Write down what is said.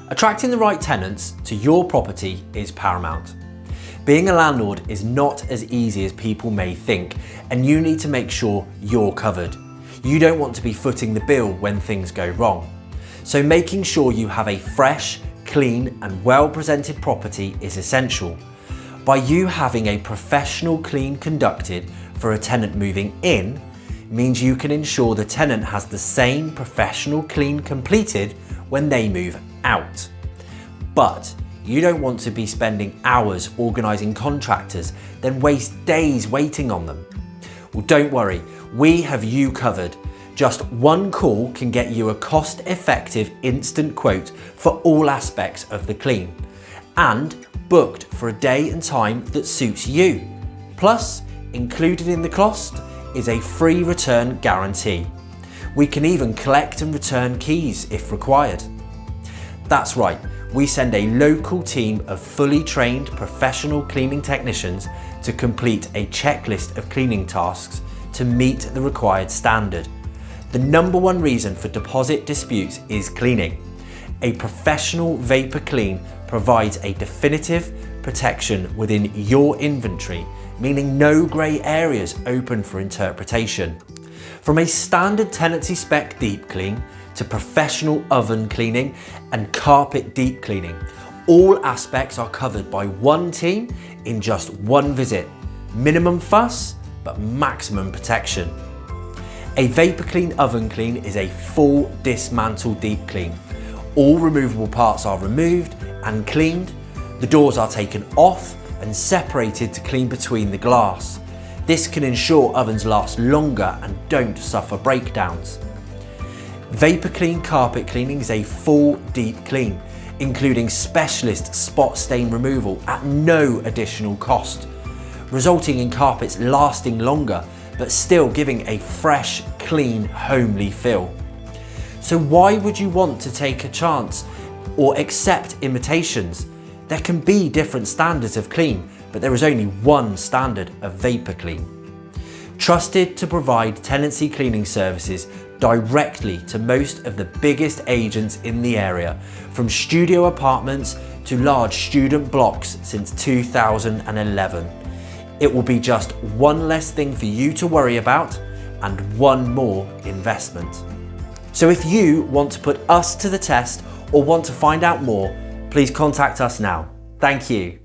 Attracting the right tenants to your property is paramount. Being a landlord is not as easy as people may think, and you need to make sure you're covered. You don't want to be footing the bill when things go wrong. So making sure you have a fresh, clean and well-presented property is essential. By you having a professional clean conducted for a tenant moving in, means you can ensure the tenant has the same professional clean completed when they move out. But you don't want to be spending hours organising contractors, then waste days waiting on them. Well, don't worry, we have you covered. Just one call can get you a cost-effective instant quote for all aspects of the clean, and booked for a day and time that suits you. Plus, included in the cost is a free return guarantee. We can even collect and return keys if required. That's right, we send a local team of fully trained professional cleaning technicians to complete a checklist of cleaning tasks to meet the required standard. The number one reason for deposit disputes is cleaning. A professional vapor clean provides a definitive protection within your inventory, meaning no grey areas open for interpretation. From a standard tenancy spec deep clean to professional oven cleaning and carpet deep cleaning, all aspects are covered by one team in just one visit. Minimum fuss, but maximum protection. A vapor clean oven clean is a full dismantle deep clean. All removable parts are removed and cleaned. The doors are taken off and separated to clean between the glass. This can ensure ovens last longer and don't suffer breakdowns. Vapor clean carpet cleaning is a full deep clean, including specialist spot stain removal at no additional cost, resulting in carpets lasting longer but still giving a fresh, clean, homely feel. So why would you want to take a chance or accept imitations? There can be different standards of clean, but there is only one standard of vapor clean. Trusted to provide tenancy cleaning services directly to most of the biggest agents in the area, from studio apartments to large student blocks since 2011. It will be just one less thing for you to worry about and one more investment. So if you want to put us to the test or want to find out more, please contact us now. Thank you.